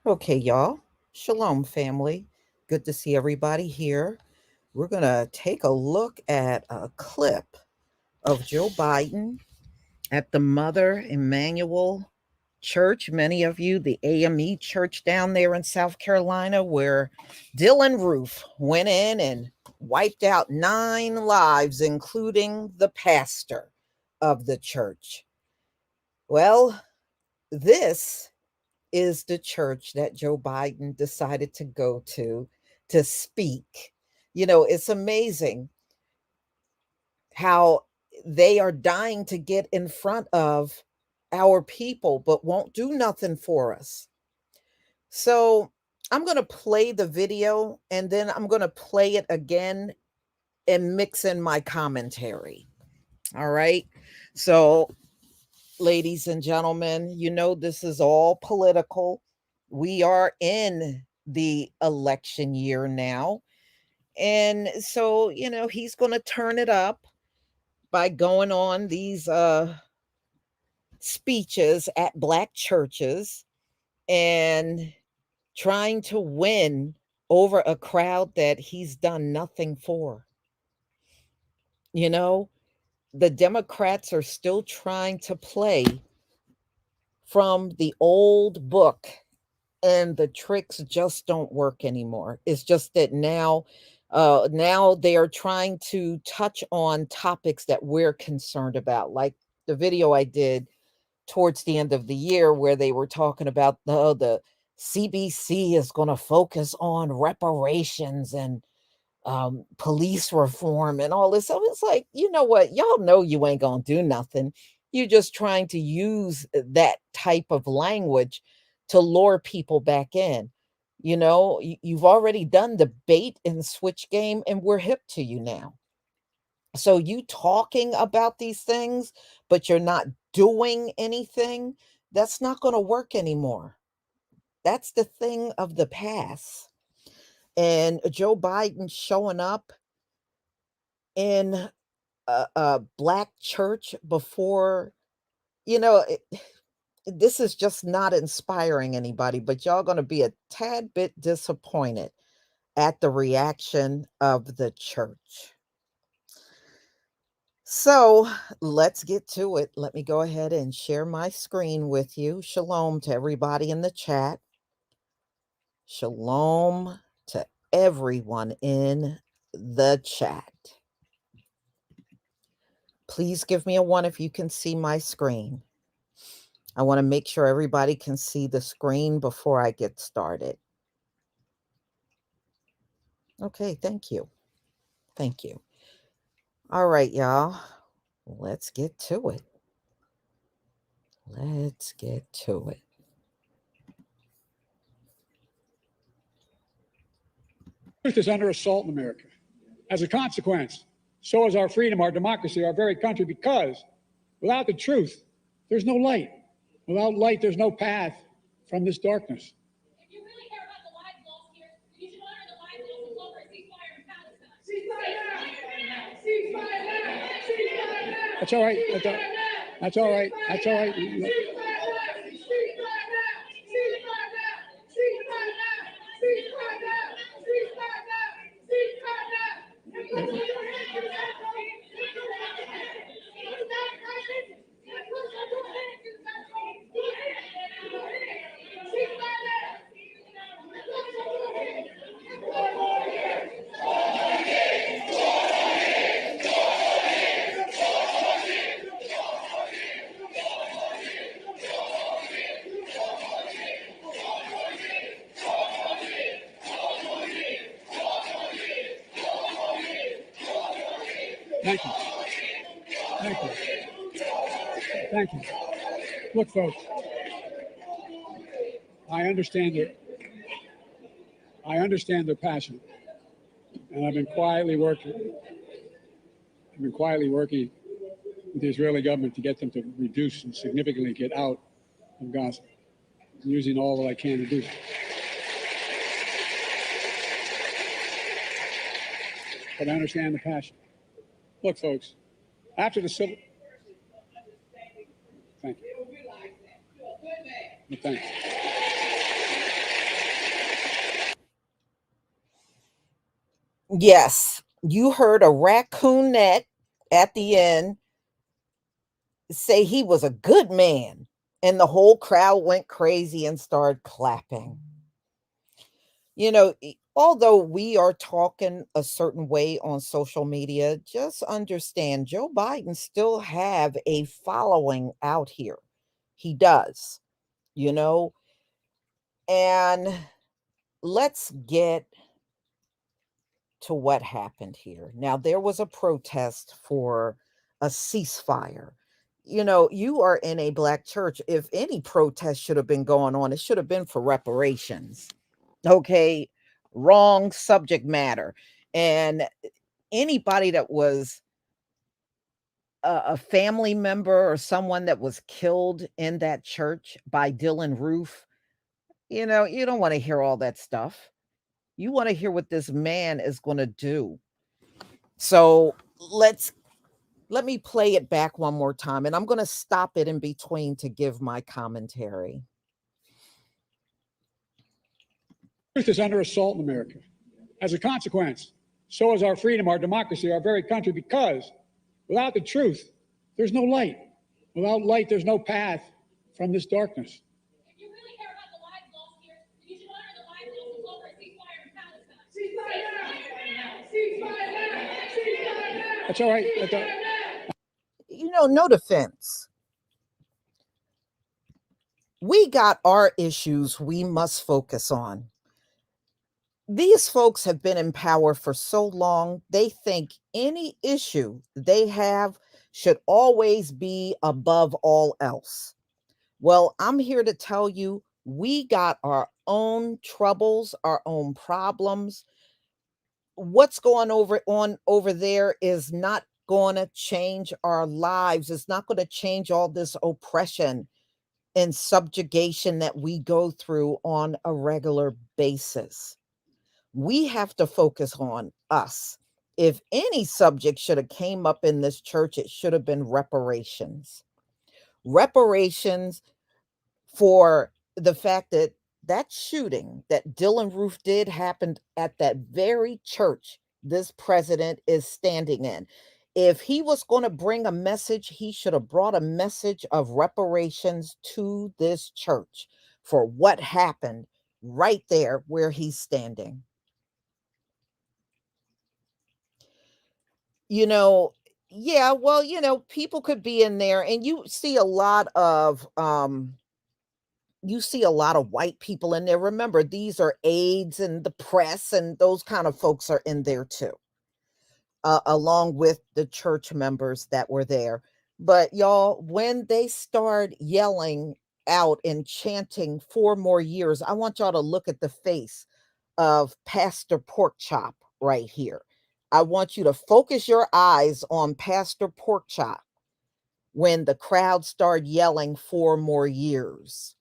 Okay, y'all. Shalom, family. Good to see everybody here. We're going to take a look at a clip of Joe Biden at the Mother Emanuel Church. Many of you, the AME Church down there in South Carolina, where Dylan Roof went in and wiped out 9 lives, including the pastor of the church. Well, this is the church that Joe Biden decided to go to speak. You know, it's amazing how they are dying to get in front of our people, but won't do nothing for us. So I'm going to play the video and then I'm going to play it again and mix in my commentary. All right. So, ladies and gentlemen, you know, this is all political. We are in the election year now. And so, you know, he's going to turn it up by going on these speeches at black churches and trying to win over a crowd that he's done nothing for. You know, the Democrats are still trying to play from the old book, and the tricks just don't work anymore. It's just that now they are trying to touch on topics that we're concerned about, like the video I did towards the end of the year where they were talking about the CBC is going to focus on reparations and police reform and all this. So it's like, you know what? Y'all know you ain't going to do nothing. You're just trying to use that type of language to lure people back in. You know, you've already done the bait and switch game, and we're hip to you now. So you talking about these things, but you're not doing anything. That's not going to work anymore. That's the thing of the past. And Joe Biden showing up in a black church before, you know, this is just not inspiring anybody, but y'all going to be a tad bit disappointed at the reaction of the church. So let's get to it. Let me go ahead and share my screen with you. Shalom to everybody in the chat. Shalom to everyone in the chat. Please give me a one if you can see my screen. I want to make sure everybody can see the screen before I get started. Okay, thank you. Thank you. All right, y'all. Let's get to it. Let's get to it. Truth is under assault in America. As a consequence, so is our freedom, our democracy, our very country, because without the truth, there's no light. Without light, there's no path from this darkness. If you really care about the lives lost here, you should honor the lives lost and call for a ceasefire in Palestine. Ceasefire now! Ceasefire now! Ceasefire now! That's all right. That's all right. That's all right. Ceasefire now! Ceasefire now! Ceasefire now! Ceasefire now! Ceasefire now! Ceasefire now! Ceasefire now! Thank you. Thank you. Thank you. Look, folks, I understand their passion, and I've been quietly working with the Israeli government to get them to reduce and significantly get out of Gaza. I'm using all that I can to do that. But I understand the passion. Look, folks, after the civil... Thank you. Well, thanks. Yes, you heard a raccoonette at the end say he was a good man, and the whole crowd went crazy and started clapping. Although we are talking a certain way on social media, just understand Joe Biden still have a following out here. He does, you know, and let's get to what happened here. Now, there was a protest for a ceasefire. You are in a black church. If any protest should have been going on, it should have been for reparations. Okay, wrong subject matter. And anybody that was a family member or someone that was killed in that church by Dylan Roof, you don't want to hear all that stuff. You want to hear what this man is going to do. So let me play it back one more time, and I'm going to stop it in between to give my commentary. Truth is under assault in America. As a consequence, so is our freedom, our democracy, our very country, because without the truth, there's no light. Without light, there's no path from this darkness. If you really care about the lives lost here, you should honor the lives lost and call for a ceasefire in Palestine. Ceasefire now! Ceasefire now! Ceasefire now! That's all right. No defense. We got our issues we must focus on. These folks have been in power for so long, they think any issue they have should always be above all else. Well, I'm here to tell you we got our own troubles, our own problems. What's going on over there is not going to change our lives. It's not going to change all this oppression. and subjugation that we go through on a regular basis. We have to focus on us. If any subject should have came up in this church, it should have been reparations. Reparations for the fact that that shooting that Dylan Roof did happened at that very church this president is standing in. If he was going to bring a message, he should have brought a message of reparations to this church for what happened right there where he's standing. You know, yeah, well, people could be in there and you see a lot of white people in there. Remember, these are aides and the press and those kind of folks are in there too, along with the church members that were there. But y'all, when they start yelling out and chanting 4 more years, I want y'all to look at the face of Pastor Porkchop right here. I want you to focus your eyes on Pastor Porkchop when the crowd start yelling 4 more years.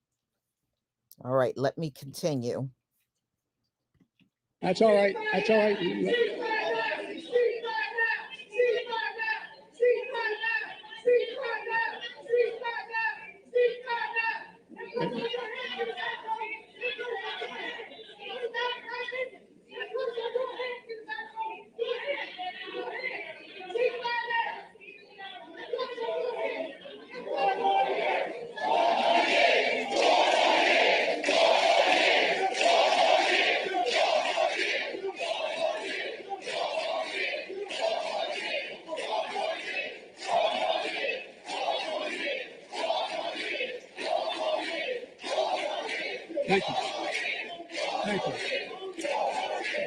All right, let me continue. That's all right. That's all right. Thank you. Thank you.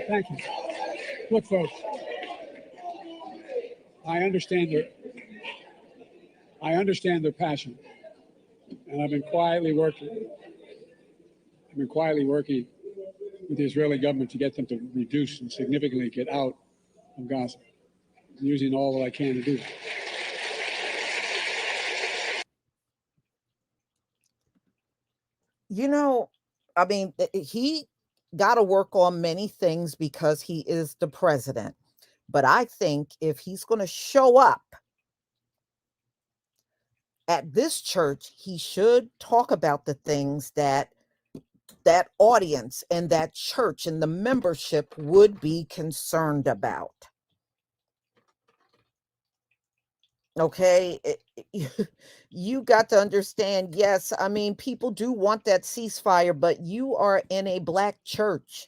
Thank you. Look, folks, I understand their I understand their passion, and I've been quietly working. I've been quietly working with the Israeli government to get them to reduce and significantly get out of Gaza. I'm using all that I can to do that. You know, I mean, he got to work on many things because he is the president. But I think if he's going to show up at this church, he should talk about the things that that audience and that church and the membership would be concerned about. Okay, you got to understand. Yes, I mean, people do want that ceasefire, but you are in a black church.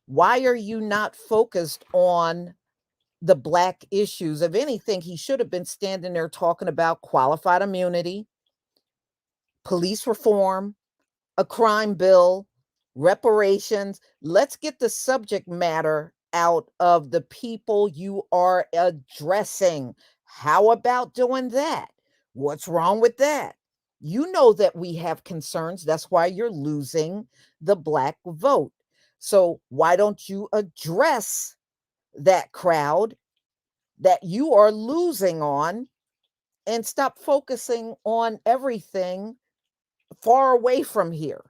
Why are you not focused on the black issues? If anything, he should have been standing there talking about qualified immunity, police reform, a crime bill, reparations. Let's get the subject matter out of the people you are addressing. How about doing that? What's wrong with that? You know that we have concerns. That's why you're losing the black vote. So, why don't you address that crowd that you are losing on and stop focusing on everything far away from here?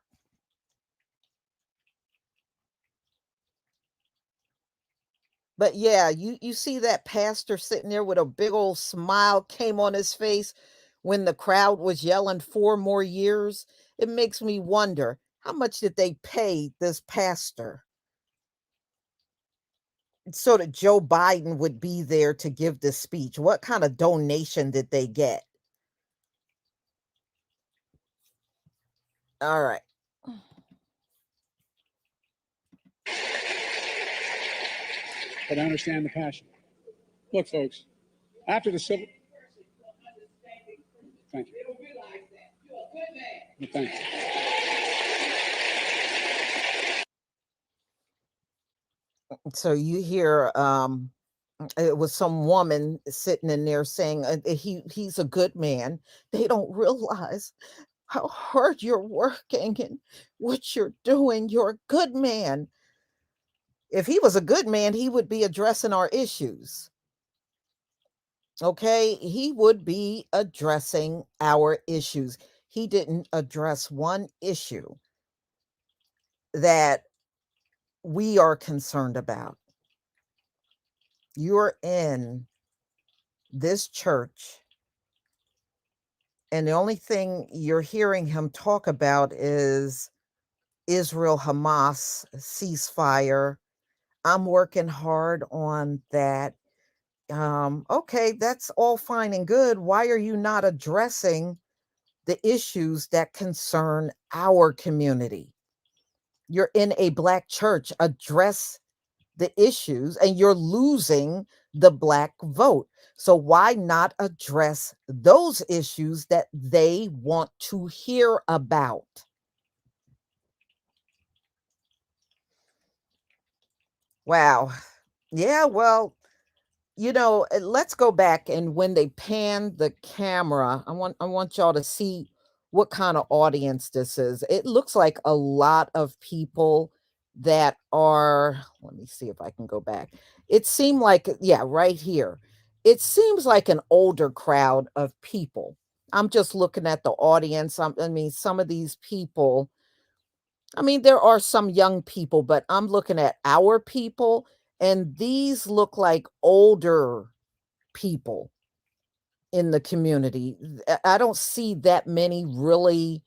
But yeah, you see that pastor sitting there with a big old smile came on his face when the crowd was yelling 4 more years. It makes me wonder, how much did they pay this pastor so that Joe Biden would be there to give this speech? What kind of donation did they get? All right. But I understand the passion. Look, folks, after the civil. Thank you. Thank you. So you hear it was some woman sitting in there saying he's a good man. They don't realize how hard you're working and what you're doing. You're a good man. If he was a good man, he would be addressing our issues. Okay, he would be addressing our issues. he didn't address one issue that we are concerned about. You're in this church, and the only thing you're hearing him talk about is Israel Hamas ceasefire. I'm working hard on that. Okay, that's all fine and good. Why are you not addressing the issues that concern our community? You're in a black church. Address the issues, and you're losing the black vote. So why not address those issues that they want to hear about? Wow. Yeah, well, let's go back, and when they pan the camera, I want y'all to see what kind of audience this is. It looks like a lot of people that are, let me see if I can go back. It seemed like, yeah, right here. It seems like an older crowd of people. I'm just looking at the audience. I mean, some of these people, I mean, there are some young people, but I'm looking at our people, and these look like older people in the community. I don't see that many really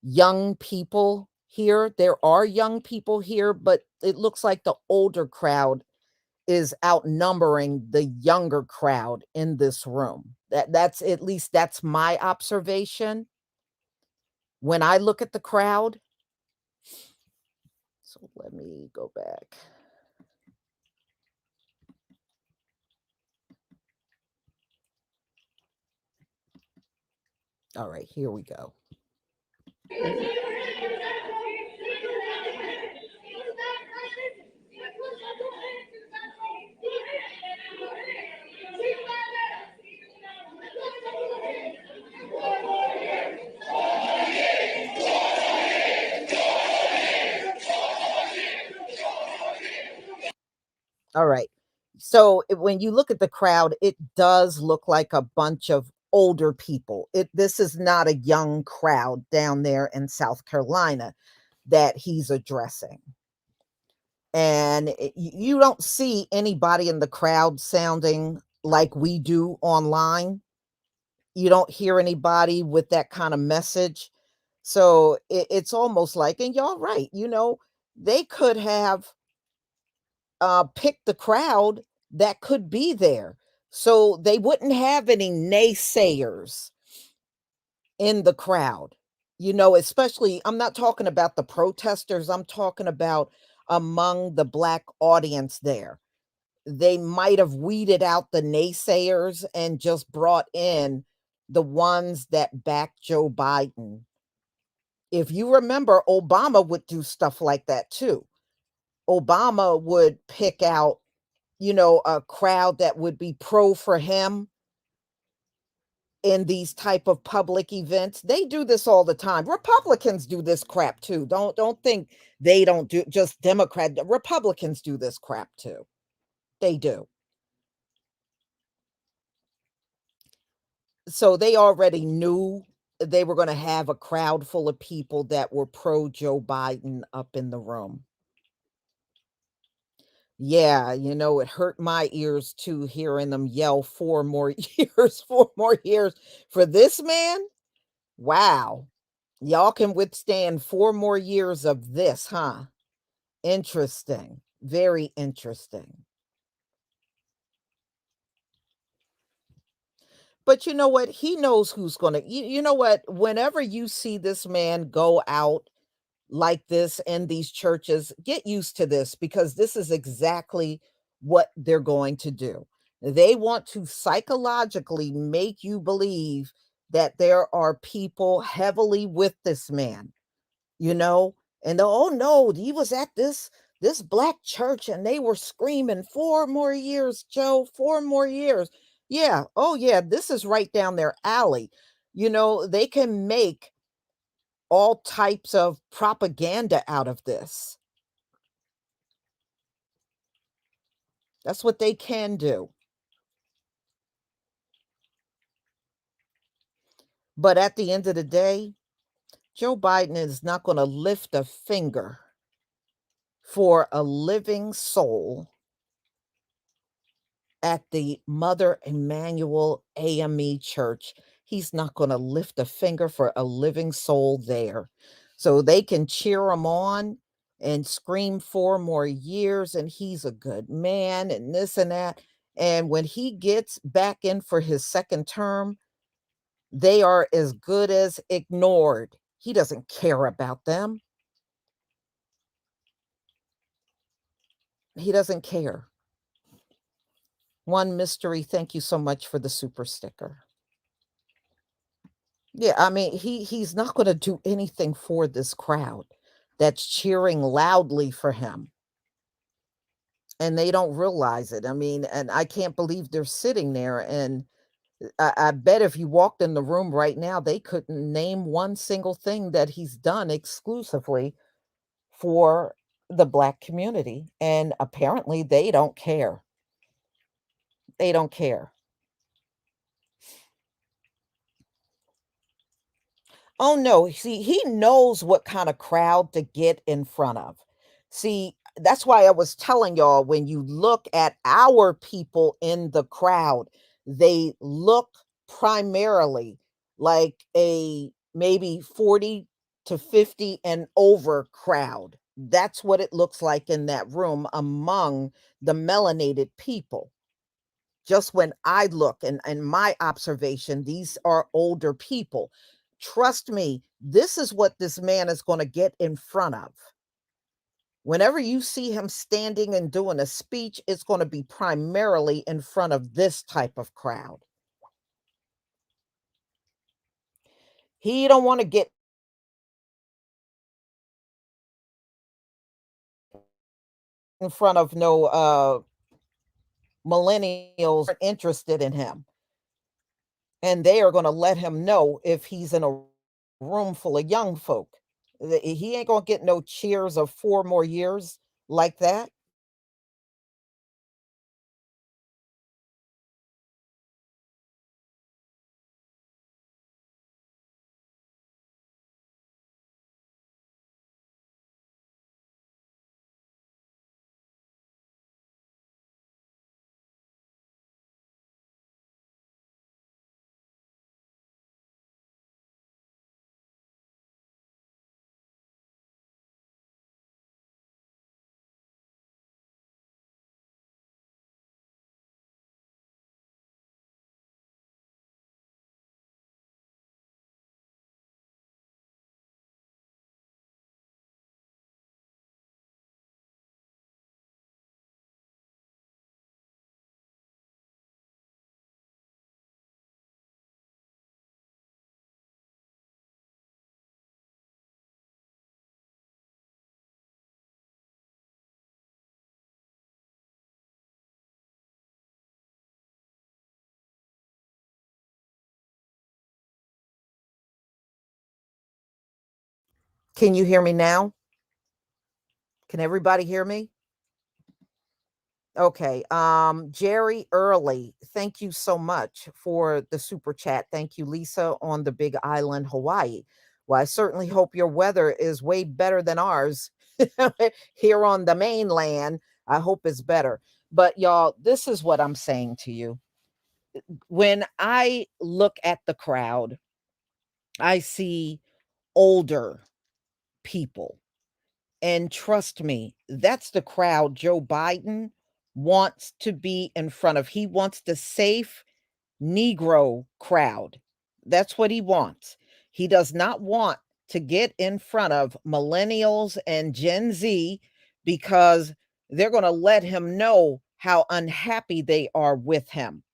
young people here. There are young people here, but it looks like the older crowd is outnumbering the younger crowd in this room. That's at least that's my observation when I look at the crowd. So let me go back. All right, here we go. All right. So when you look at the crowd, it does look like a bunch of older people. This is not a young crowd down there in South Carolina that he's addressing. And you don't see anybody in the crowd sounding like we do online. You don't hear anybody with that kind of message. So it's almost like, and y'all right, they could have pick the crowd that could be there. So they wouldn't have any naysayers in the crowd. Especially, I'm not talking about the protesters, I'm talking about among the black audience there. They might have weeded out the naysayers and just brought in the ones that back Joe Biden. If you remember, Obama would do stuff like that too. Obama would pick out a crowd that would be pro for him in these type of public events. They do this all the time. Republicans do this crap too. Don't think they don't do, just Democrat. Republicans do this crap too. They do. So they already knew they were going to have a crowd full of people that were pro Joe Biden up in the room. Yeah, it hurt my ears too hearing them yell 4 more years, 4 more years for this man. Wow. Y'all can withstand 4 more years of this, huh? Interesting. Very interesting. But you know what? He knows who's gonna, you know what? Whenever you see this man go out like this in these churches, get used to this, because this is exactly what they're going to do. They want to psychologically make you believe that there are people heavily with this man, you know, and oh no, he was at this black church and they were screaming 4 more years, Joe, 4 more years. Yeah, oh yeah, this is right down their alley. They can make all types of propaganda out of this. That's what they can do. But at the end of the day, Joe Biden is not going to lift a finger for a living soul at the Mother Emanuel AME Church. He's not going to lift a finger for a living soul there. So they can cheer him on and scream 4 more years, and he's a good man, and this and that. And when he gets back in for his second term, they are as good as ignored. He doesn't care about them. He doesn't care. One mystery, thank you so much for the super sticker. Yeah, I mean, he's not gonna do anything for this crowd that's cheering loudly for him, and they don't realize it. I mean, and I can't believe they're sitting there, and I bet if you walked in the room right now, they couldn't name one single thing that he's done exclusively for the Black community, and apparently they don't care. They don't care. Oh, no, see, he knows what kinda crowd to get in front of. See, that's why I was telling y'all when you look at our people in the crowd, they look primarily like a maybe 40 to 50 and over crowd. That's what it looks like in that room among the melanated people. Just when I look and my observation, these are older people. Trust me, this is what this man is going to get in front of. Whenever you see him standing and doing a speech, it's going to be primarily in front of this type of crowd. He don't want to get in front of no millennials are interested in him. And they are going to let him know if he's in a room full of young folk. He ain't going to get no cheers of 4 more years like that. Can you hear me now? Can everybody hear me? Okay. Jerry Early, thank you so much for the super chat. Thank you, Lisa, on the Big Island, Hawaii. Well, I certainly hope your weather is way better than ours here on the mainland. I hope it's better. But y'all, this is what I'm saying to you. When I look at the crowd, I see older people. And trust me, that's the crowd Joe Biden wants to be in front of. He wants the safe Negro crowd. That's what he wants. He does not want to get in front of millennials and Gen Z because they're going to let him know how unhappy they are with him.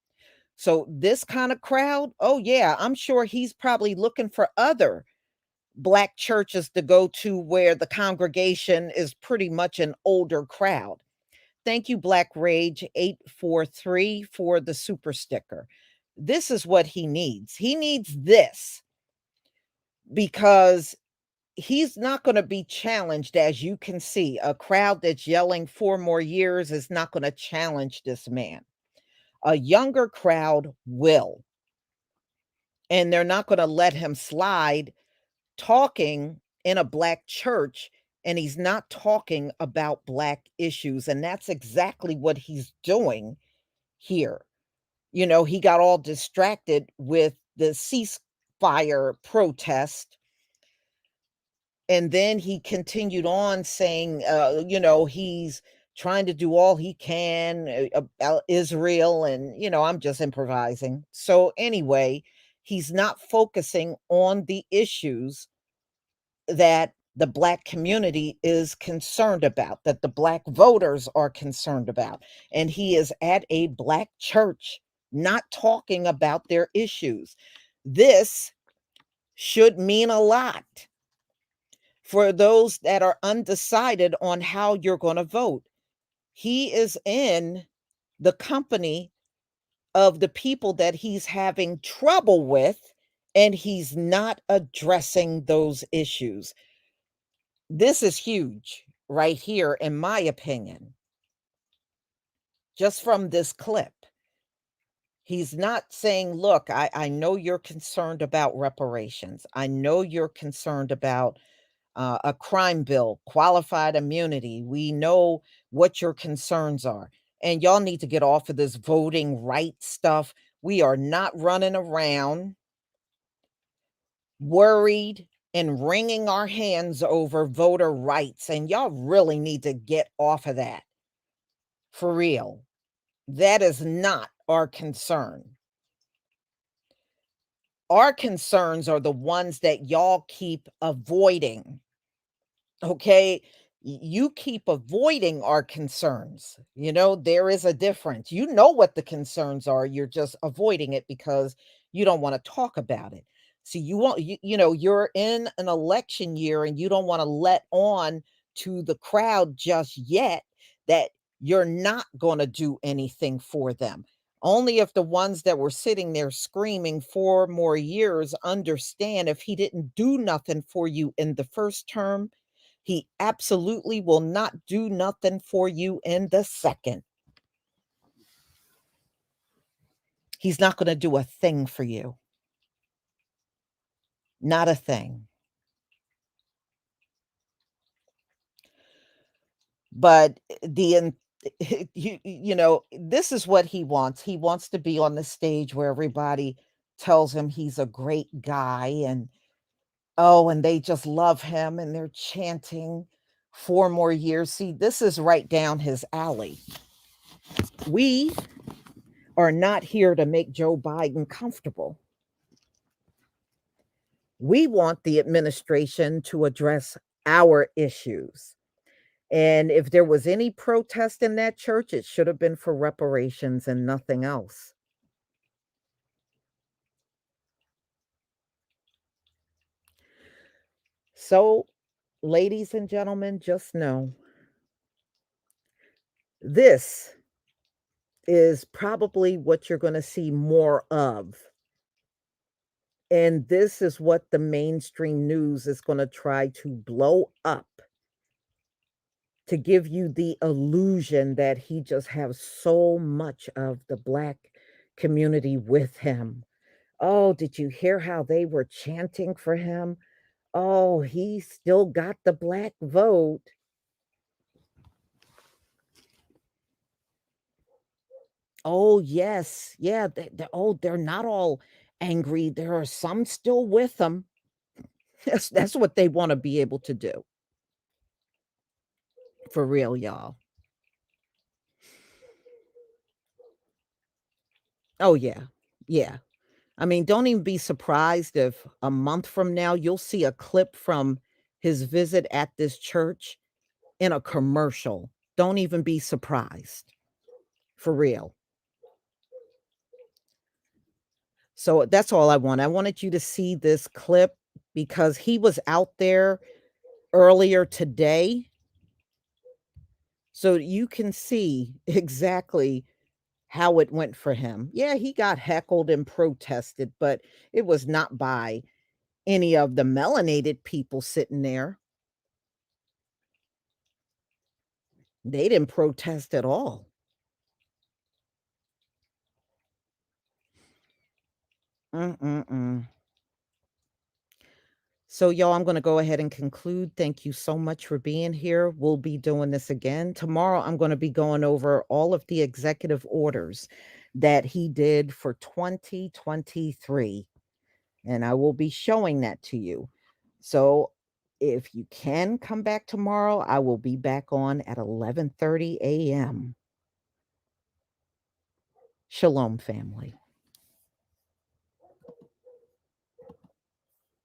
So, this kind of crowd, oh, yeah, I'm sure he's probably looking for other Black churches to go to where the congregation is pretty much an older crowd. Thank you, Black Rage 843 for the super sticker. This is what he needs. He needs this because he's not going to be challenged, as you can see. A crowd that's yelling 4 more years is not going to challenge this man. A younger crowd will, and they're not going to let him slide talking in a black church, and he's not talking about black issues, and that's exactly what he's doing here. You know, he got all distracted with the ceasefire protest, and then he continued on saying, he's trying to do all he can about Israel, and I'm just improvising. So anyway, he's not focusing on the issues that the black community is concerned about, that the black voters are concerned about. And he is at a black church, not talking about their issues. This should mean a lot for those that are undecided on how you're going to vote. He is in the company of the people that he's having trouble with, and he's not addressing those issues. This is huge right here, in my opinion, just from this clip. He's not saying, look, I know you're concerned about reparations. I know you're concerned about a crime bill, qualified immunity. We know what your concerns are. And y'all need to get off of this voting rights stuff. We are not running around worried and wringing our hands over voter rights. And y'all really need to get off of that for real. That is not our concern. Our concerns are the ones that y'all keep avoiding. Okay, you keep avoiding our concerns. There is a difference. You know what the concerns are, you're just avoiding it because you don't want to talk about it. So you want you're in an election year, and you don't want to let on to the crowd just yet that you're not going to do anything for them. Only if the ones that were sitting there screaming 4 more years understand, if he didn't do nothing for you in the first term, he absolutely will not do nothing for you in the second. He's not gonna do a thing for you. Not a thing. But the in this is what he wants. He wants to be on the stage where everybody tells him he's a great guy, and, oh, and they just love him, and they're chanting 4 more years. See, this is right down his alley. We are not here to make Joe Biden comfortable. We want the administration to address our issues. And if there was any protest in that church, it should have been for reparations and nothing else. So, ladies and gentlemen, just know this is probably what you're going to see more of. And this is what the mainstream news is going to try to blow up, to give you the illusion that he just has so much of the black community with him. Oh, did you hear how they were chanting for him? Oh, he still got the black vote. Oh, yes. Yeah. They're not all angry. There are some still with them. That's what they want to be able to do. For real, y'all. Oh, yeah. Yeah. I mean, don't even be surprised if a month from now you'll see a clip from his visit at this church in a commercial. Don't even be surprised. For real. So that's all I want. I wanted you to see this clip because he was out there earlier today, so you can see exactly how it went for him. Yeah, he got heckled and protested, but it was not by any of the melanated people sitting there. They didn't protest at all. Mm-mm-mm. So, y'all, I'm going to go ahead and conclude. Thank you so much for being here. We'll be doing this again. Tomorrow, I'm going to be going over all of the executive orders that he did for 2023, and I will be showing that to you. So, if you can come back tomorrow, I will be back on at 11:30 a.m. Shalom, family.